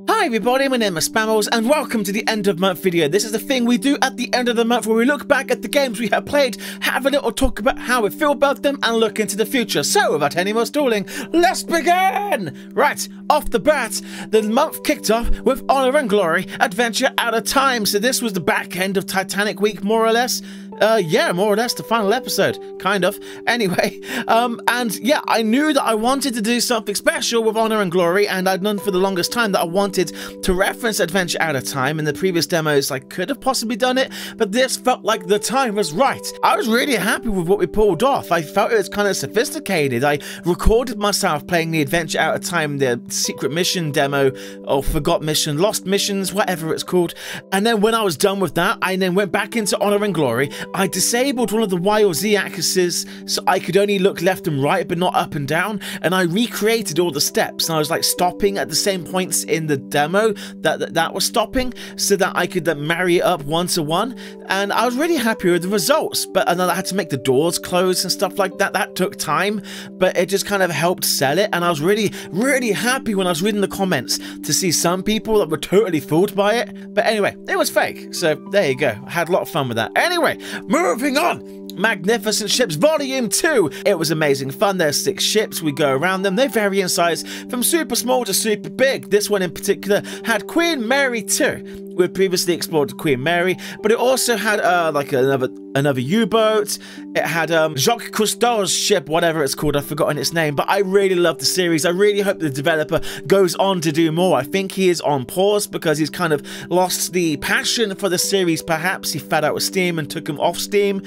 Hi everybody, my name is Spammals and welcome to the end of month video. This is the thing we do at the end of the month where we look back at the games we have played, have a little talk about how we feel about them and look into the future. So without any more stalling, let's begin! Right, off the bat, the month kicked off with Honor and Glory, Adventure Out of Time. So this was the back end of Titanic Week, more or less. Yeah, more or less the final episode, kind of. Anyway, and yeah, I knew that I wanted to do something special with Honor and Glory, and I'd known for the longest time that I wanted to reference Adventure Out of Time. In the previous demos, I could have possibly done it, but this felt like the time was right. I was really happy with what we pulled off. I felt it was kind of sophisticated. I recorded myself playing the Adventure Out of Time, the secret mission demo, or forgot mission, lost missions, whatever it's called. And then when I was done with that, I then went back into Honor and Glory. I disabled one of the Y or Z axes so I could only look left and right but not up and down, and I recreated all the steps, and I was like stopping at the same points in the demo that was stopping so that I could marry it up one to one, and I was really happy with the results. But and then I had to make the doors close and stuff like that. That took time, but it just kind of helped sell it, and I was really happy when I was reading the comments to see some people that were totally fooled by it. But anyway, it was fake, so there you go. I had a lot of fun with that. Anyway, moving on. Magnificent Ships Volume 2. It was amazing fun. There's 6 ships. We go around them. They vary in size from super small to super big. This one in particular had Queen Mary 2. We had previously explored Queen Mary, but it also had like another U-boat. It had Jacques Cousteau's ship, whatever it's called. I've forgotten its name, but I really love the series. I really hope the developer goes on to do more. I think he is on pause because he's kind of lost the passion for the series. Perhaps he fed out with Steam and took him off Steam.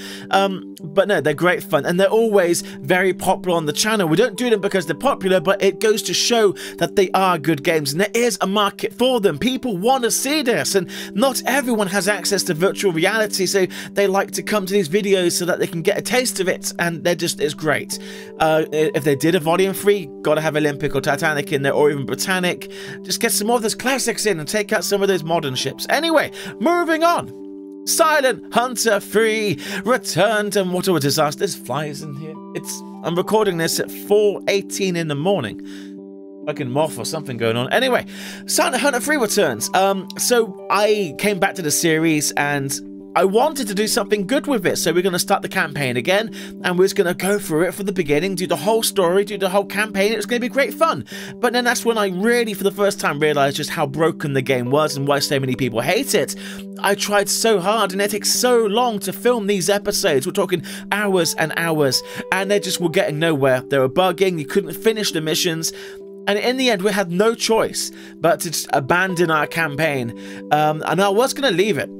But no, they're great fun, and they're always very popular on the channel. We don't do them because they're popular, but it goes to show that they are good games, and there is a market for them. People want to see this, and not everyone has access to virtual reality, so they like to come to these videos so that they can get a taste of it, and it's great. If they did a Volume 3, gotta have Olympic or Titanic in there, or even Britannic. Just get some more of those classics in and take out some of those modern ships. Anyway, moving on. Silent Hunter 3 returned, and what a disaster. There's flies in here. I'm recording this at 4:18 in the morning. Fucking moth or something going on. Anyway, Silent Hunter 3 returns. So I came back to the series and I wanted to do something good with it, so we're going to start the campaign again, and we're just going to go through it from the beginning, do the whole story, do the whole campaign. It was going to be great fun. But then that's when I really, for the first time, realized just how broken the game was and why so many people hate it. I tried so hard, and it takes so long to film these episodes. We're talking hours and hours, and they just were getting nowhere. They were bugging, you couldn't finish the missions. And in the end, we had no choice but to just abandon our campaign. And I was going to leave it.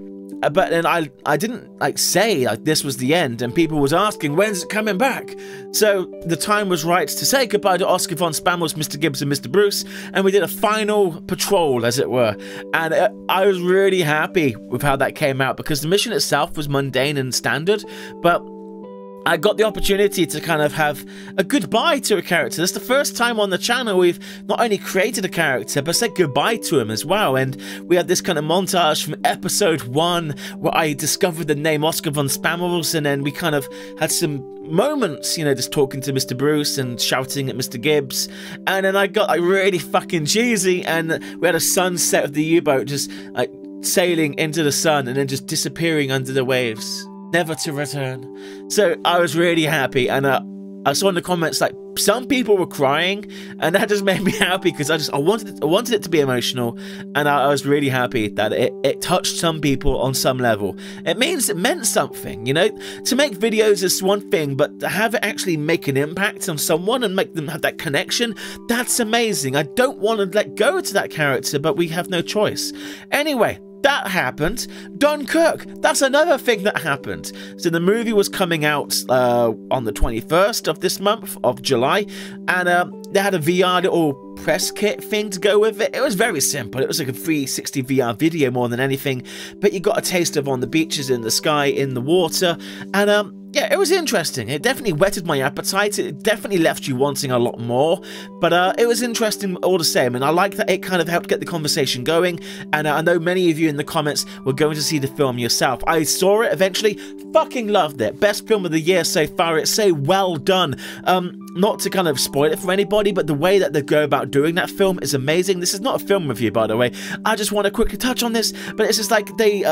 But then I didn't say this was the end, and people was asking, when's it coming back? So the time was right to say goodbye to Oscar von Spammals, Mr. Gibbs and Mr. Bruce, and we did a final patrol, as it were. And I was really happy with how that came out, because the mission itself was mundane and standard, but I got the opportunity to kind of have a goodbye to a character. This is the first time on the channel we've not only created a character, but said goodbye to him as well. And we had this kind of montage from episode 1 where I discovered the name Oscar von Spammals, and then we kind of had some moments, you know, just talking to Mr. Bruce and shouting at Mr. Gibbs. And then I got really fucking cheesy, and we had a sunset of the U-boat just sailing into the sun and then just disappearing under the waves, never to return. So I was really happy, and I saw in the comments some people were crying, and that just made me happy because I wanted it to be emotional, and I was really happy that it touched some people on some level. It meant something, you know. To make videos is one thing, but to have it actually make an impact on someone and make them have that connection, that's amazing. I don't want to let go to that character, but we have no choice. Anyway, that happened. Dunkirk, that's another thing that happened. So the movie was coming out on the 21st of this month of July, and they had a VR little press kit thing to go with it. It was very simple. It was like a 360 VR video more than anything, but you got a taste of on the beaches, in the sky, in the water, and yeah, it was interesting. It definitely whetted my appetite. It definitely left you wanting a lot more, but it was interesting all the same, and I like that it kind of helped get the conversation going, and I know many of you in the comments were going to see the film yourself. I saw it eventually, fucking loved it. Best film of the year so far. It's so well done. not to kind of spoil it for anybody, but the way that they go about doing that film is amazing. This is not a film review, by the way. I just want to quickly touch on this, but it's just like they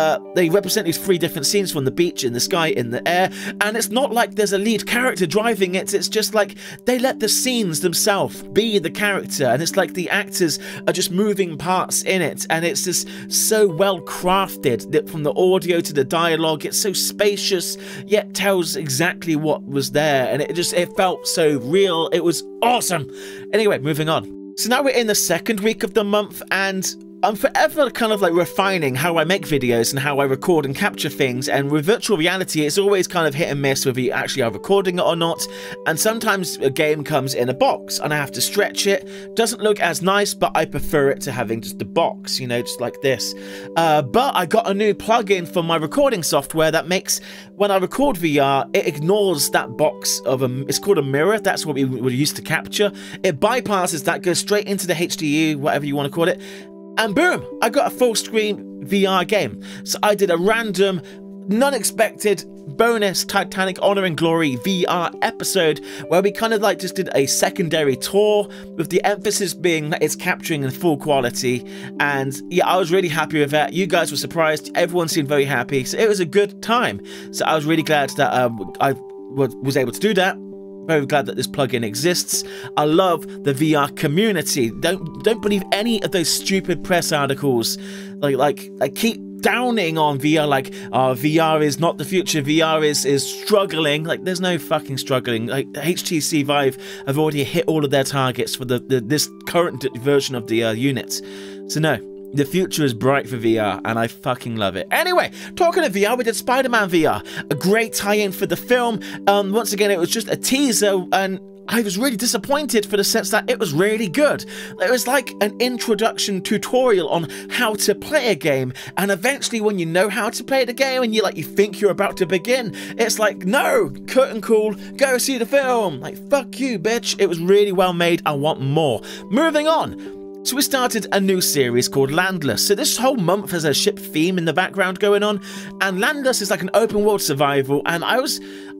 represent these 3 different scenes from the beach, in the sky, in the air, and it's not like there's a lead character driving it. It's just like they let the scenes themselves be the character, and it's like the actors are just moving parts in it, and it's just so well crafted that from the audio to the dialogue, it's so spacious yet tells exactly what was there, and it felt so real. It was awesome. Anyway, moving on. So now we're in the 2nd week of the month, and I'm forever kind of like refining how I make videos and how I record and capture things, and with virtual reality it's always kind of hit and miss whether you actually are recording it or not, and sometimes a game comes in a box and I have to stretch it. Doesn't look as nice, but I prefer it to having just the box, you know, just like this. But I got a new plugin for my recording software that makes, when I record VR, it ignores that box of it's called a mirror, that's what we would use to capture. It bypasses that, goes straight into the HDU, whatever you want to call it, and boom, I got a full screen VR game. So I did a random, non-expected bonus Titanic Honor and Glory VR episode where we kind of like just did a secondary tour, with the emphasis being that it's capturing in full quality. And yeah, I was really happy with that. You guys were surprised. Everyone seemed very happy. So it was a good time. So I was really glad that I was able to do that. Very glad that this plugin exists. I love the VR community. Don't believe any of those stupid press articles like keep downing on VR, like, oh, VR is not the future, VR is struggling. Like, there's no fucking struggling. Like, HTC Vive have already hit all of their targets for this current version of the unit. So no, the future is bright for VR, and I fucking love it. Anyway, talking of VR, we did Spider-Man VR. A great tie-in for the film. Once again, it was just a teaser, and I was really disappointed for the sense that it was really good. It was like an introduction tutorial on how to play a game, and eventually when you know how to play the game and you think you're about to begin, it's like, no, curtain call, go see the film. Like, fuck you, bitch. It was really well made. I want more. Moving on. So we started a new series called Landless. So this whole month has a ship theme in the background going on, and Landless is like an open world survival, and I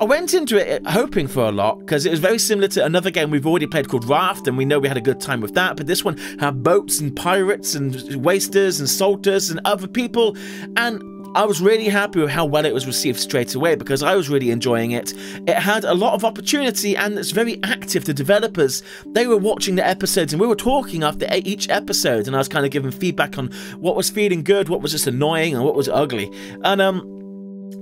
went into it hoping for a lot, because it was very similar to another game we've already played called Raft, and we know we had a good time with that, but this one had boats and pirates and wasters and salters and other people, and I was really happy with how well it was received straight away, because I was really enjoying it. It had a lot of opportunity, and it's very active. The developers, they were watching the episodes, and we were talking after each episode, and I was kind of giving feedback on what was feeling good, what was just annoying, and what was ugly. And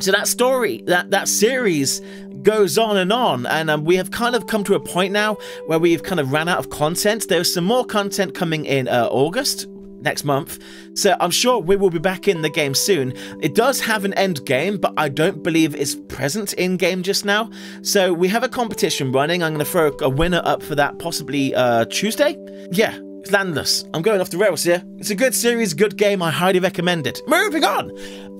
so that story, that series goes on, and we have kind of come to a point now where we've kind of ran out of content. There's some more content coming in August, next month, so I'm sure we will be back in the game soon. It does have an end game, but I don't believe it's present in game just now. So we have a competition running. I'm going to throw a winner up for that possibly Tuesday. Yeah, it's Landless. I'm going off the rails here. It's a good series, good game. I highly recommend it. Moving on.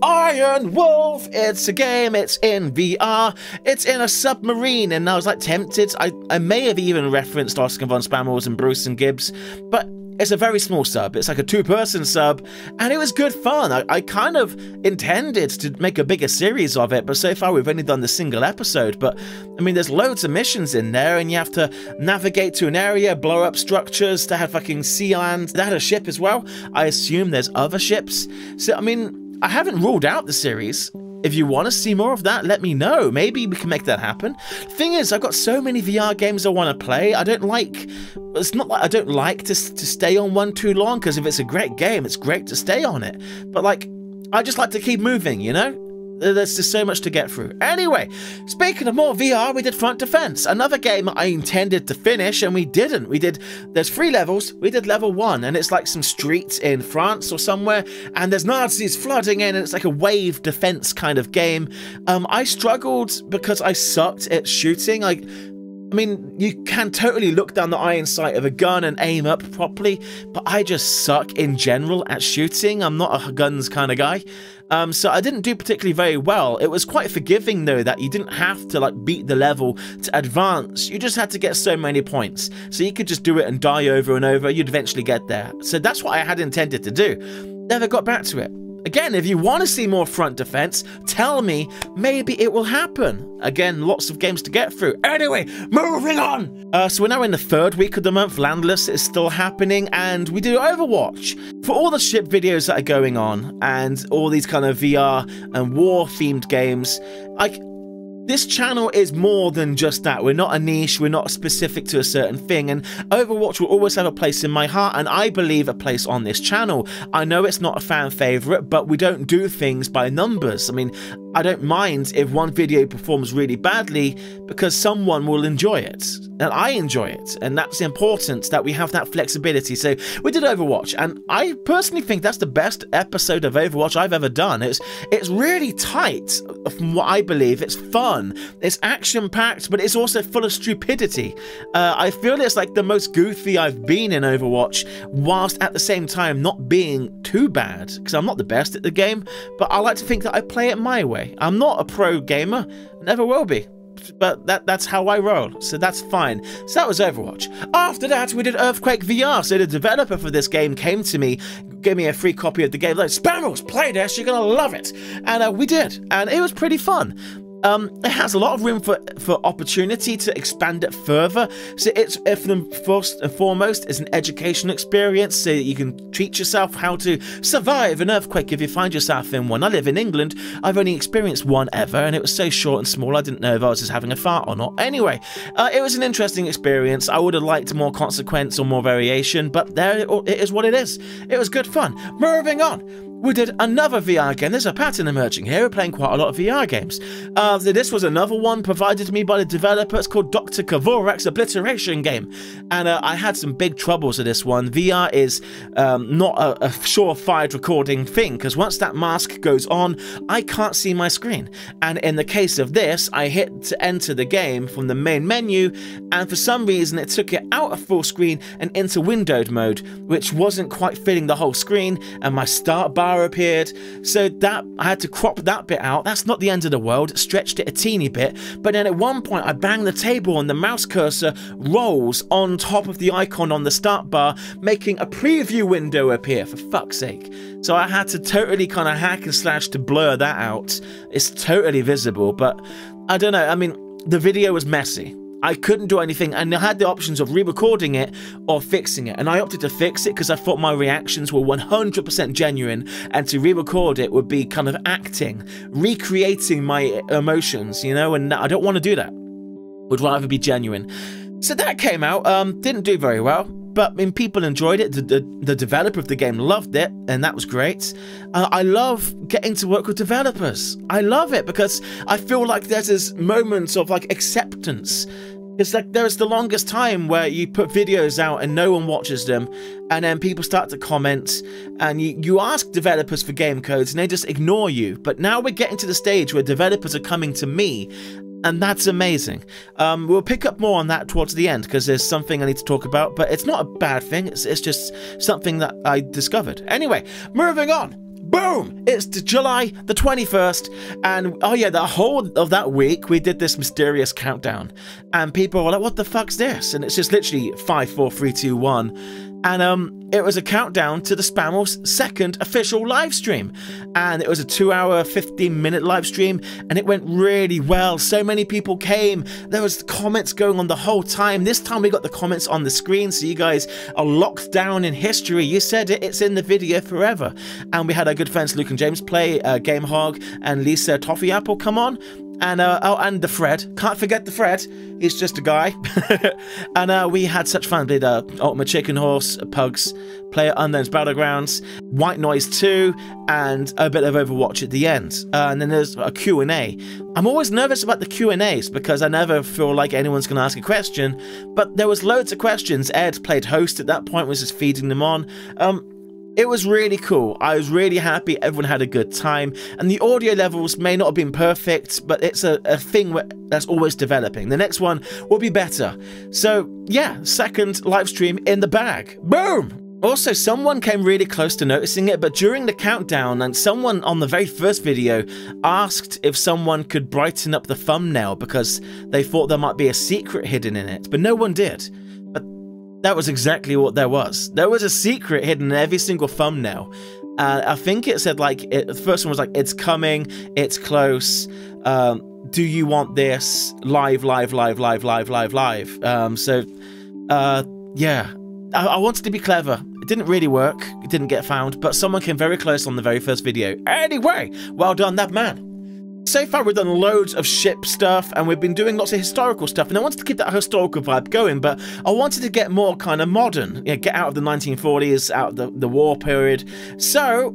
Iron Wolf. It's a game. It's in VR. It's in a submarine, and I was like tempted. I may have even referenced Oscar von Spammals and Bruce and Gibbs, but it's a very small sub. It's like a 2-person sub, and it was good fun. I kind of intended to make a bigger series of it, but so far we've only done the single episode. But I mean, there's loads of missions in there, and you have to navigate to an area, blow up structures. They had fucking sea land. They had a ship as well. I assume there's other ships. So I mean, I haven't ruled out the series. If you want to see more of that, let me know. Maybe we can make that happen. Thing is, I've got so many VR games I want to play. It's not like I don't like to stay on one too long, because if it's a great game, it's great to stay on it. But like, I just like to keep moving, you know? There's just so much to get through. Anyway, speaking of more VR, we did Front Defense, another game I intended to finish, and we didn't. There's 3 levels, we did level 1, and it's like some streets in France or somewhere, and there's Nazis flooding in, and it's like a wave defense kind of game. I struggled because I sucked at shooting. I mean, you can totally look down the iron sight of a gun and aim up properly, but I just suck in general at shooting. I'm not a guns kind of guy. So I didn't do particularly very well. It was quite forgiving though, that you didn't have to like beat the level to advance. You just had to get so many points. So you could just do it and die over and over. You'd eventually get there. So that's what I had intended to do. Never got back to it. Again, if you want to see more front defense, tell me, maybe it will happen. Again, lots of games to get through. Anyway, moving on! So we're now in the 3rd week of the month. Landless is still happening, and we do Overwatch. For all the ship videos that are going on, and all these kind of VR and war-themed games, this channel is more than just that. We're not a niche, we're not specific to a certain thing, and Overwatch will always have a place in my heart, and I believe a place on this channel. I know it's not a fan favourite, but we don't do things by numbers. I mean, I don't mind if one video performs really badly, because someone will enjoy it, and I enjoy it, and that's important that we have that flexibility. So we did Overwatch, and I personally think that's the best episode of Overwatch I've ever done. It's really tight, from what I believe. It's fun. It's action-packed, but it's also full of stupidity. I feel it's like the most goofy I've been in Overwatch, whilst at the same time not being too bad, because I'm not the best at the game, but I like to think that I play it my way. I'm not a pro gamer, never will be, but that's how I roll, so that's fine. So that was Overwatch. After that, we did Earthquake VR, so the developer for this game came to me, gave me a free copy of the game, like, Spammals, play this, you're gonna love it. And we did, and it was pretty fun. It has a lot of room for opportunity to expand it further. So it's, first and foremost, it's an educational experience, so that you can teach yourself how to survive an earthquake if you find yourself in one. I live in England. I've only experienced one ever, and it was so short and small, I didn't know if I was just having a fart or not. Anyway, it was an interesting experience. I would have liked more consequence or more variation, but there it is what it is. It was good fun. Moving on. We did another VR game. There's a pattern emerging here. We're playing quite a lot of VR games. This was another one provided to me by the developer. It's called Dr. Kavorak's Obliteration Game. And I had some big troubles with this one. VR is not a surefire recording thing, because once that mask goes on, I can't see my screen. And in the case of this, I hit to enter the game from the main menu, and for some reason it took it out of full screen and into windowed mode, which wasn't quite filling the whole screen, and my start bar appeared, so that I had to crop that bit out. That's not the end of the world, stretched it a teeny bit, but then at one point I banged the table and the mouse cursor rolls on top of the icon on the start bar, making a preview window appear, for fuck's sake. So I had to totally kind of hack and slash to blur that out. It's totally visible, but I don't know, I mean, the video was messy. I couldn't do anything, and I had the options of re-recording it or fixing it, and I opted to fix it because I thought my reactions were 100% genuine, and to re-record it would be kind of acting, recreating my emotions, you know, and I don't want to do that. Would rather be genuine. So that came out, didn't do very well, but I mean, people enjoyed it. The developer of the game loved it, and that was great. I love getting to work with developers. I love it because I feel like there's this moment of like acceptance. It's like there's the longest time where you put videos out and no one watches them, and then people start to comment, and you ask developers for game codes and they just ignore you. But now we're getting to the stage where developers are coming to me, and that's amazing. We'll pick up more on that towards the end, because there's something I need to talk about, but it's not a bad thing. It's just something that I discovered. Anyway, moving on. Boom! It's July the 21st, and oh yeah, the whole of that week we did this mysterious countdown, and people were like, what the fuck's this? And it's just literally 5, 4, 3, 2, 1. And it was a countdown to the Spammals' second official live stream, and it was a 2-hour 15-minute live stream, and it went really well. So many people came. There was comments going on the whole time. This time we got the comments on the screen, so you guys are locked down in history. You said it, it's in the video forever. And we had our good friends Luke and James play, Game Hog and Lisa Toffee Apple come on. And oh, and the Fred, can't forget the Fred, he's just a guy. And we had such fun. We did Ultimate Chicken Horse, Pugs, Player Unknown's Battlegrounds, White Noise 2, and a bit of Overwatch at the end. And then there's a Q&A. I'm always nervous about the Q&As because I never feel like anyone's going to ask a question, but there was loads of questions. Ed played host at that point, was just feeding them on. It was really cool. I was really happy. Everyone had a good time. And the audio levels may not have been perfect, but it's a thing that's always developing. The next one will be better. So, yeah, second live stream in the bag. Boom! Also, someone came really close to noticing it, but during the countdown, and someone on the very first video asked if someone could brighten up the thumbnail because they thought there might be a secret hidden in it, but no one did. That was exactly what there was. There was a secret hidden in every single thumbnail. I think it said like, the first one was like, it's coming, it's close, do you want this? Live. Yeah, I wanted to be clever. It didn't really work, it didn't get found, but someone came very close on the very first video. Anyway, well done, that man. So far we've done loads of ship stuff, and we've been doing lots of historical stuff, and I wanted to keep that historical vibe going, but I wanted to get more kind of modern, get out of the 1940s, out of the war period. So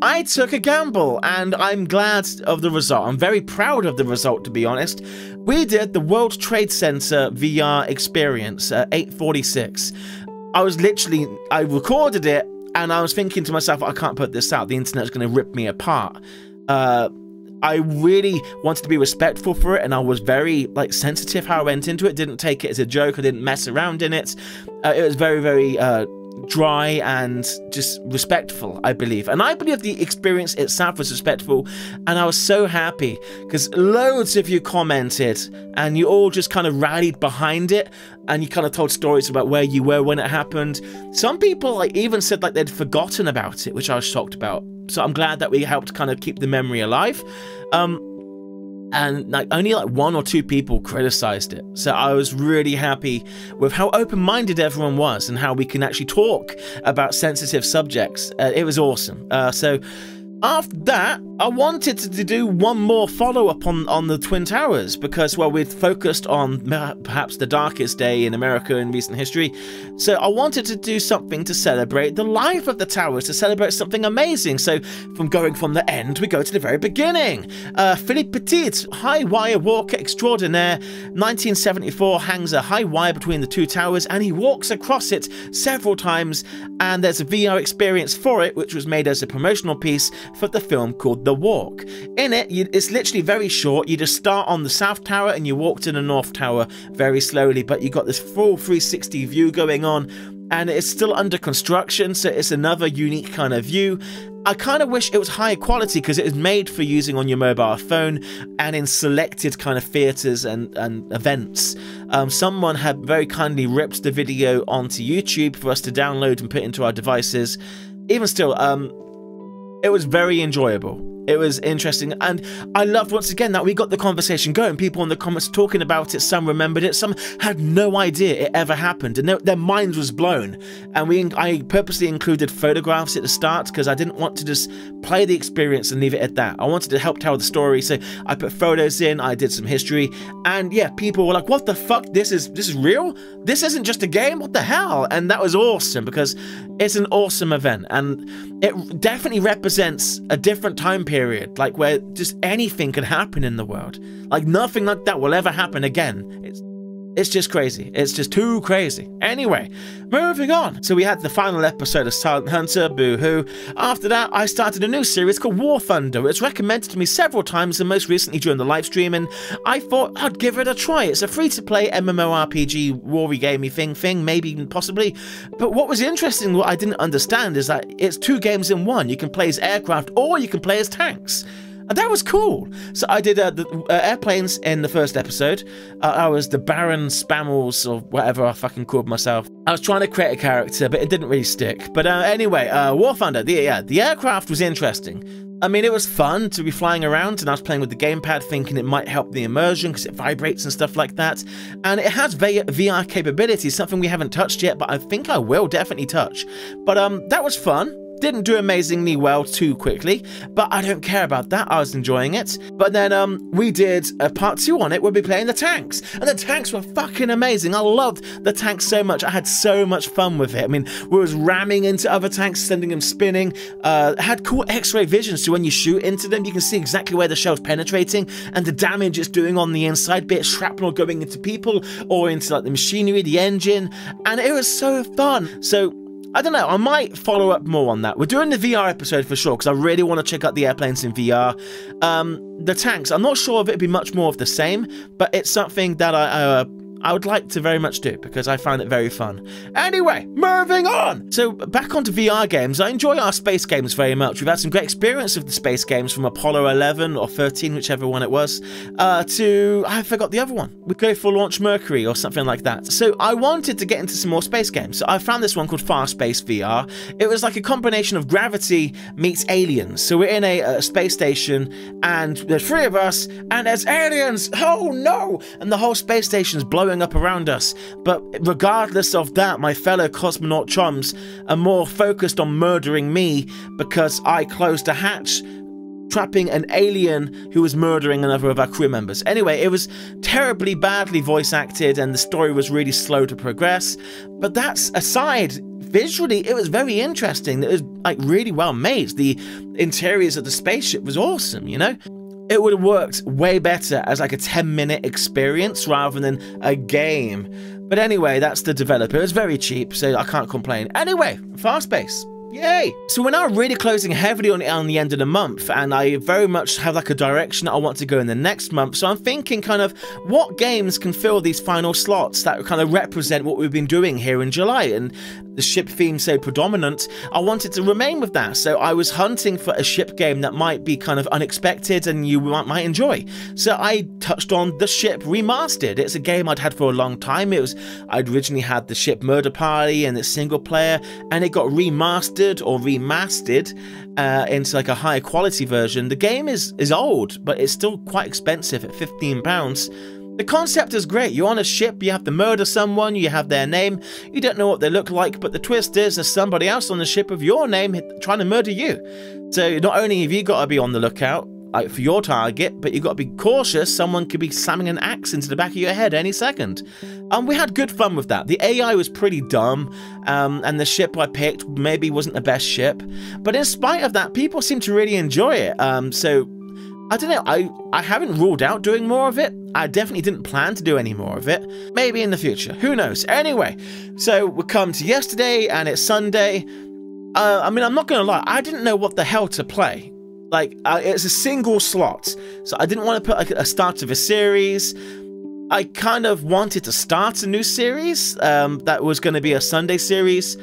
I took a gamble, and I'm glad of the result. I'm very proud of the result, to be honest. We did the World Trade Center VR experience at 8:46. I recorded it, and I was thinking to myself, I can't put this out, the internet's going to rip me apart. I really wanted to be respectful for it, and I was very sensitive how I went into it. Didn't take it as a joke. I didn't mess around in it. It was very, very dry and just respectful, I believe. And I believe the experience itself was respectful, and I was so happy because loads of you commented, and you all just kind of rallied behind it, and you kind of told stories about where you were when it happened. Some people even said they'd forgotten about it, which I was shocked about. So I'm glad that we helped kind of keep the memory alive. And only 1 or 2 people criticized it. So I was really happy with how open-minded everyone was and how we can actually talk about sensitive subjects. It was awesome. So after that, I wanted to do one more follow-up on the Twin Towers because, well, we'd focused on perhaps the darkest day in America in recent history. So I wanted to do something to celebrate the life of the towers, to celebrate something amazing. So going from the end, we go to the very beginning. Philippe Petit, high wire walker extraordinaire, 1974, hangs a high wire between the 2 towers, and he walks across it several times, and there's a VR experience for it, which was made as a promotional piece for the film called The Walk. In it, it's literally very short. You just start on the South Tower and you walk to the North Tower very slowly, but you got this full 360 view going on, and it's still under construction, so it's another unique kind of view. I kind of wish it was higher quality because it is made for using on your mobile phone and in selected kind of theatres and events. Someone had very kindly ripped the video onto YouTube for us to download and put into our devices. Even still, it was very enjoyable. It was interesting, and I loved once again that we got the conversation going. People in the comments talking about it. Some remembered it, some had no idea it ever happened, and their minds was blown. And I purposely included photographs at the start because I didn't want to just play the experience and leave it at that. I wanted to help tell the story, so I put photos in. I did some history, and yeah, people were like, "What the fuck? This is real? This isn't just a game? What the hell?" And that was awesome because it's an awesome event, and it definitely represents a different time period, where just anything can happen in the world. Nothing like that will ever happen again. It's just crazy. It's just too crazy. Anyway, moving on. So we had the final episode of Silent Hunter, boo-hoo. After that, I started a new series called War Thunder. It was recommended to me several times, and most recently during the live stream, and I thought I'd give it a try. It's a free-to-play MMORPG, war gamey thing, maybe, possibly. But what was interesting, what I didn't understand, is that it's 2 games in one. You can play as aircraft, or you can play as tanks. And that was cool. So I did the airplanes in the first episode. I was the Baron Spammals, or whatever I fucking called myself. I was trying to create a character, but it didn't really stick. But anyway, War Thunder, the aircraft was interesting. I mean, it was fun to be flying around, and I was playing with the gamepad thinking it might help the immersion because it vibrates and stuff like that. And it has VR capabilities, something we haven't touched yet, but I think I will definitely touch. But that was fun. Didn't do amazingly well too quickly, but I don't care about that. I was enjoying it. But then we did a part 2 on it. We'll be playing the tanks, and the tanks were fucking amazing. I loved the tanks so much. I had so much fun with it. I mean, we was ramming into other tanks, sending them spinning. Had cool X-ray vision, so when you shoot into them, you can see exactly where the shell's penetrating and the damage it's doing on the inside, be it shrapnel going into people or into the machinery, the engine, and it was so fun. So I don't know, I might follow up more on that. We're doing the VR episode for sure, because I really want to check out the airplanes in VR. The tanks, I'm not sure if it'd be much more of the same, but it's something that I would like to very much do, because I found it very fun. Anyway, moving on! So, back onto VR games. I enjoy our space games very much. We've had some great experience of the space games, from Apollo 11 or 13, whichever one it was, to, I forgot the other one. We go for Launch Mercury or something like that. So, I wanted to get into some more space games. So, I found this one called Fast Space VR. It was like a combination of Gravity meets Aliens. So, we're in a space station, and there's 3 of us, and there's aliens! Oh no! And the whole space station's blowing up around us, but regardless of that, my fellow cosmonaut chums are more focused on murdering me because I closed a hatch, trapping an alien who was murdering another of our crew members. Anyway, it was terribly badly voice acted, and the story was really slow to progress, but that's aside. Visually, it was very interesting. It was like really well made. The interiors of the spaceship was awesome, you know? It would have worked way better as like a 10-minute experience rather than a game. But anyway, that's the developer. It was very cheap, so I can't complain. Anyway, Fast Space. Yay! So we're now really closing heavily on the end of the month, and I very much have like a direction I want to go in the next month. So I'm thinking kind of what games can fill these final slots that kind of represent what we've been doing here in July, and the ship theme so predominant, I wanted to remain with that. So I was hunting for a ship game that might be kind of unexpected and you might enjoy. So I touched on The Ship Remastered. It's a game I'd had for a long time. I'd originally had The Ship Murder Party and it's single player, and it got remastered or remastered into like a higher quality version. The game is old, but it's still quite expensive at £15. The concept is great. You're on a ship, you have to murder someone, you have their name, you don't know what they look like, but the twist is there's somebody else on the ship with your name trying to murder you. So not only have you got to be on the lookout for your target, but you've got to be cautious. Someone could be slamming an axe into the back of your head any second. We had good fun with that. The AI was pretty dumb, and the ship I picked maybe wasn't the best ship. But in spite of that, people seem to really enjoy it. So, I don't know, I haven't ruled out doing more of it. I definitely didn't plan to do any more of it. Maybe in the future, who knows? Anyway, so we come to yesterday, and it's Sunday. I mean, I'm not gonna lie, I didn't know what the hell to play. Like, it's a single slot, so I didn't want to put like a start of a series. I kind of wanted to start a new series that was going to be a Sunday series,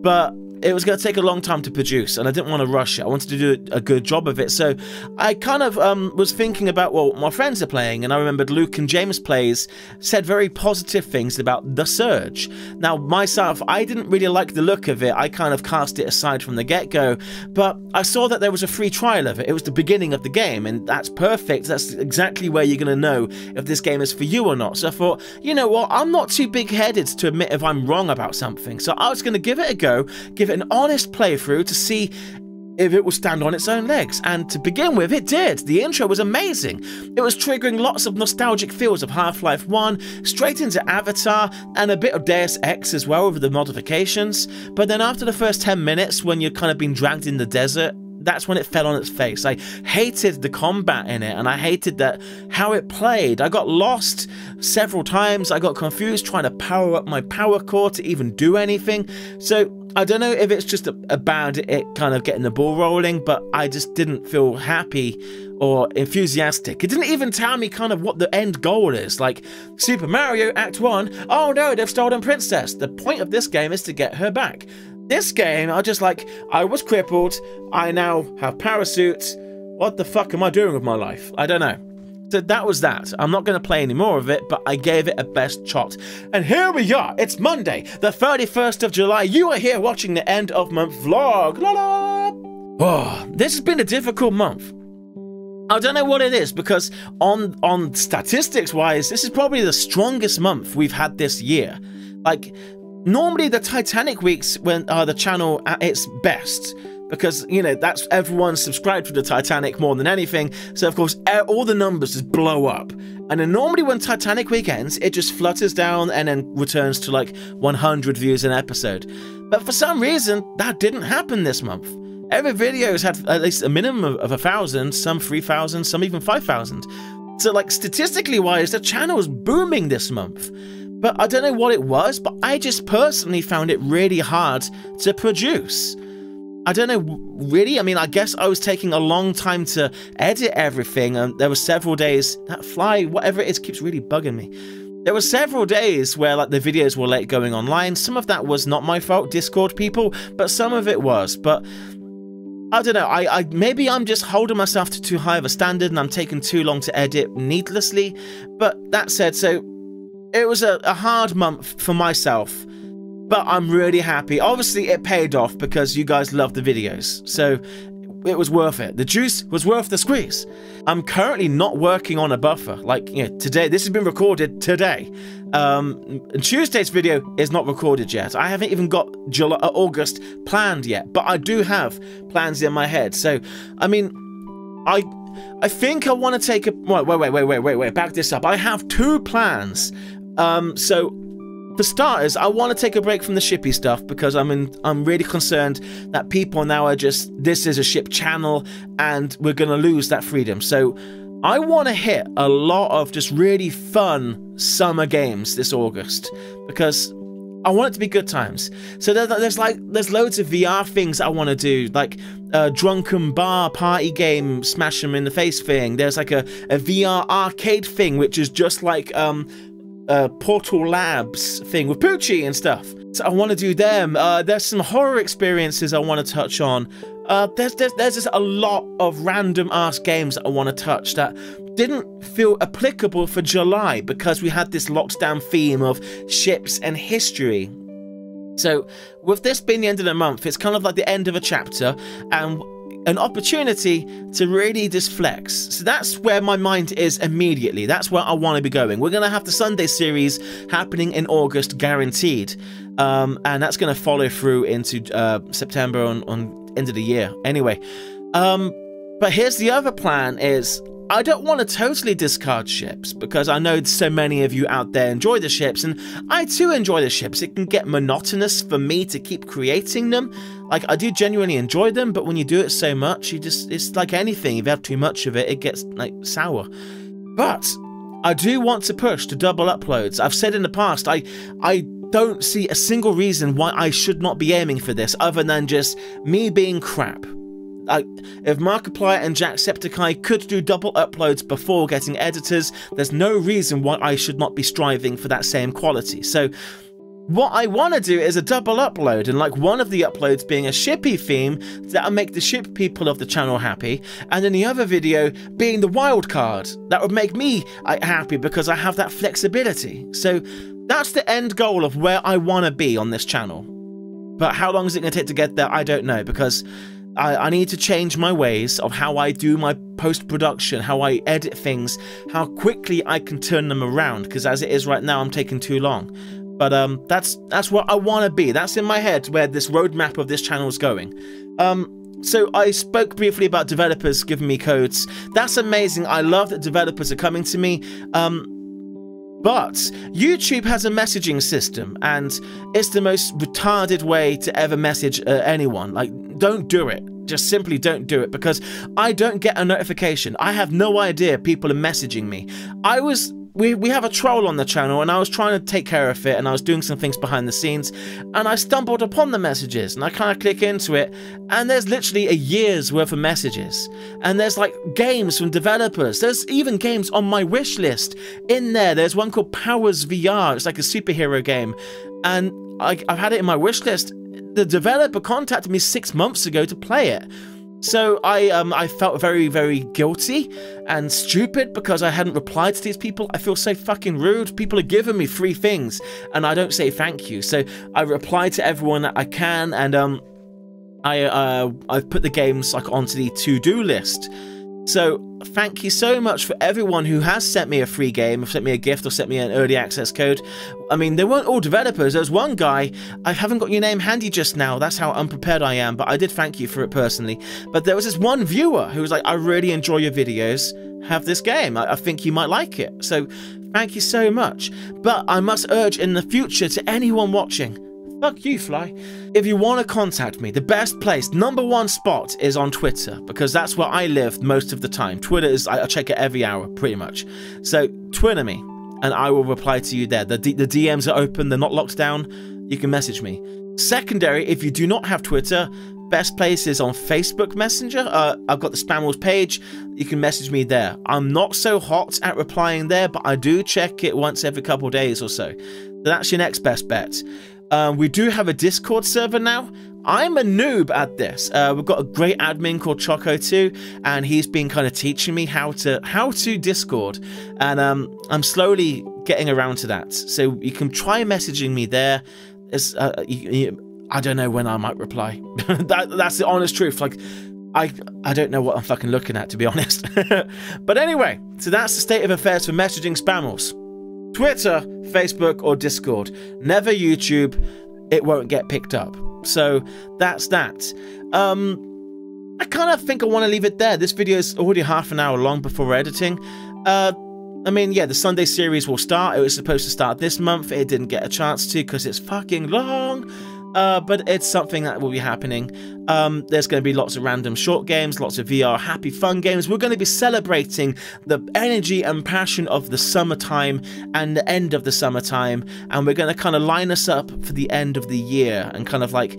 but it was going to take a long time to produce, and I didn't want to rush it. I wanted to do a good job of it, so I kind of was thinking about, well, my friends are playing, and I remembered Luke and James Plays said very positive things about The Surge. Now, myself, I didn't really like the look of it. I kind of cast it aside from the get-go, but I saw that there was a free trial of it. It was the beginning of the game, and that's perfect. That's exactly where you're going to know if this game is for you or not. So I thought, you know what, I'm not too big-headed to admit if I'm wrong about something, so I was going to give it a go, give it an honest playthrough to see if it would stand on its own legs, and to begin with, it did. The intro was amazing. It was triggering lots of nostalgic feels of Half-Life 1, straight into Avatar, and a bit of Deus Ex as well with the modifications. But then after the first 10 minutes, when you're kind of being dragged in the desert, that's when it fell on its face. I hated the combat in it, and I hated how it played. I got lost several times. I got confused trying to power up my power core to even do anything. So I don't know if it's just about it kind of getting the ball rolling, but I just didn't feel happy or enthusiastic. It didn't even tell me kind of what the end goal is. Like, Super Mario Act 1, oh no, they've stolen Princess. The point of this game is to get her back. This game, I was crippled, I now have parachutes. What the fuck am I doing with my life? I don't know. So that was that. I'm not going to play any more of it, but I gave it a best shot. And here we are. It's Monday, the 31st of July. You are here watching the end of month vlog. La la! Oh, this has been a difficult month. I don't know what it is, because on statistics wise, this is probably the strongest month we've had this year. Like, normally the Titanic weeks when the channel at its best, because, you know, that's everyone subscribed to the Titanic more than anything, so of course all the numbers just blow up. And then normally when Titanic week ends, it just flutters down and then returns to like 100 views an episode. But for some reason, that didn't happen this month. Every video has had at least a minimum of 1,000, some 3,000, some even 5,000. So like statistically wise, the channel is booming this month. But I don't know what it was, but I just personally found it really hard to produce. I don't know, really. I mean, I guess I was taking a long time to edit everything, and there were several days. That fly, whatever it is, keeps really bugging me. There were several days where like the videos were late going online. Some of that was not my fault, Discord people, but some of it was. But I don't know, I maybe I'm just holding myself to too high of a standard and I'm taking too long to edit needlessly. But that said, so it was a hard month for myself, but I'm really happy. Obviously it paid off because you guys loved the videos, so it was worth it. The juice was worth the squeeze. I'm currently not working on a buffer. Like, you know, today, this has been recorded today. And Tuesday's video is not recorded yet. I haven't even got August planned yet, but I do have plans in my head. So, I mean, I think I want to take a... Wait, back this up. I have 2 plans. So, for starters, I want to take a break from the shippy stuff because I'm really concerned that people now are just, this is a ship channel and we're going to lose that freedom. So I want to hit a lot of just really fun summer games this August because I want it to be good times. So there's loads of VR things I want to do, like a drunken bar party game, smash them in the face thing. There's like a VR arcade thing, which is just like Portal Labs thing with Poochie and stuff. So I want to do them. There's some horror experiences I want to touch on. There's just a lot of random ass games that I want to touch that didn't feel applicable for July because we had this locked down theme of ships and history. So with this being the end of the month, it's kind of like the end of a chapter and an opportunity to really just flex. So that's where my mind is immediately. That's where I want to be going. We're going to have the Sunday series happening in August, guaranteed. And that's going to follow through into September on end of the year. Anyway, but here's the other plan is I don't want to totally discard ships because I know so many of you out there enjoy the ships and I too enjoy the ships. It can get monotonous for me to keep creating them. Like, I do genuinely enjoy them, but when you do it so much, it's like anything. If you have too much of it, it gets, like, sour. But I do want to push to double uploads. I've said in the past, I don't see a single reason why I should not be aiming for this, other than just me being crap. If Markiplier and Jacksepticeye could do double uploads before getting editors, there's no reason why I should not be striving for that same quality. So what I want to do is a double upload, and like one of the uploads being a shippy theme that'll make the ship people of the channel happy, and then the other video being the wild card that would make me happy because I have that flexibility. So that's the end goal of where I want to be on this channel. But how long is it going to take to get there? I don't know, because I need to change my ways of how I do my post-production, how I edit things, how quickly I can turn them around, because as it is right now, I'm taking too long. But that's what I want to be. That's in my head where this roadmap of this channel is going. So I spoke briefly about developers giving me codes. That's amazing. I love that developers are coming to me. But YouTube has a messaging system, and it's the most retarded way to ever message anyone. Like, don't do it. Just simply don't do it, because I don't get a notification. I have no idea people are messaging me. We have a troll on the channel, and I was trying to take care of it, and I was doing some things behind the scenes, and I stumbled upon the messages, and I kind of click into it, and there's literally a year's worth of messages, and there's like games from developers. There's even games on my wish list in there. There's one called Powers VR. It's like a superhero game, and I've had it in my wish list. The developer contacted me 6 months ago to play it. So I felt very, very guilty and stupid because I hadn't replied to these people. I feel so fucking rude. People are giving me free things and I don't say thank you. So I reply to everyone that I can, and I've put the games like onto the to-do list. So thank you so much for everyone who has sent me a free game, sent me a gift, or sent me an early access code. I mean, they weren't all developers. There was one guy, I haven't got your name handy just now, that's how unprepared I am, but I did thank you for it personally. But there was this one viewer who was like, I really enjoy your videos, have this game, I think you might like it. So thank you so much. But I must urge in the future to anyone watching, fuck you, Fly. If you want to contact me, the best place, #1 spot, is on Twitter, because that's where I live most of the time. Twitter is, I check it every hour, pretty much. So Twitter me, and I will reply to you there. The DMs are open, they're not locked down. You can message me. Secondary, if you do not have Twitter, best place is on Facebook Messenger. I've got the Spammals page. You can message me there. I'm not so hot at replying there, but I do check it once every couple of days or so. So that's your next best bet. We do have a Discord server now. I'm a noob at this. We've got a great admin called Choco too, and he's been kind of teaching me how to Discord, and I'm slowly getting around to that. So you can try messaging me there. I don't know when I might reply. That's the honest truth. Like, I don't know what I'm fucking looking at, to be honest. But anyway, so that's the state of affairs for messaging Spammals. Twitter, Facebook, or Discord. Never YouTube. It won't get picked up. So that's that. I kind of think I want to leave it there. This video is already half an hour long before editing. I mean, yeah, the Sunday series will start. It was supposed to start this month. It didn't get a chance to because it's fucking long. But it's something that will be happening. There's going to be lots of random short games, lots of VR happy fun games. We're going to be celebrating the energy and passion of the summertime and the end of the summertime, and we're going to kind of line us up for the end of the year, and kind of like,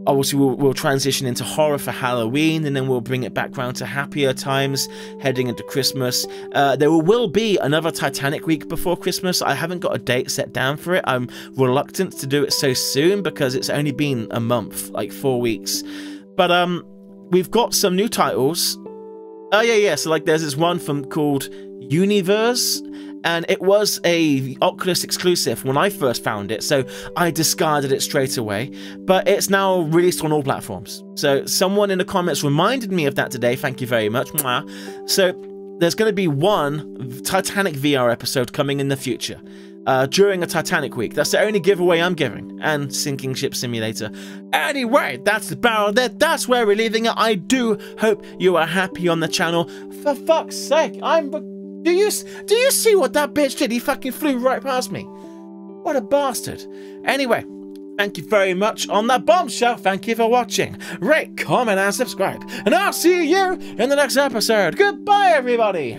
obviously we'll transition into horror for Halloween, and then we'll bring it back round to happier times heading into Christmas. There will be another Titanic week before Christmas. I haven't got a date set down for it. I'm reluctant to do it so soon because it's only been a month, like 4 weeks. But we've got some new titles. Oh yeah, so like there's this one called Universe, and it was a Oculus exclusive when I first found it, so I discarded it straight away, but it's now released on all platforms. So someone in the comments reminded me of that today, thank you very much. So there's going to be one Titanic VR episode coming in the future, during a Titanic week. That's the only giveaway I'm giving, and Sinking Ship Simulator. Anyway, that's the barrel there, that's where we're leaving it. I do hope you are happy on the channel. For fuck's sake, Do you see what that bitch did? He fucking flew right past me. What a bastard. Anyway, thank you very much on that bombshell. Thank you for watching. Rate, comment, and subscribe. And I'll see you in the next episode. Goodbye, everybody.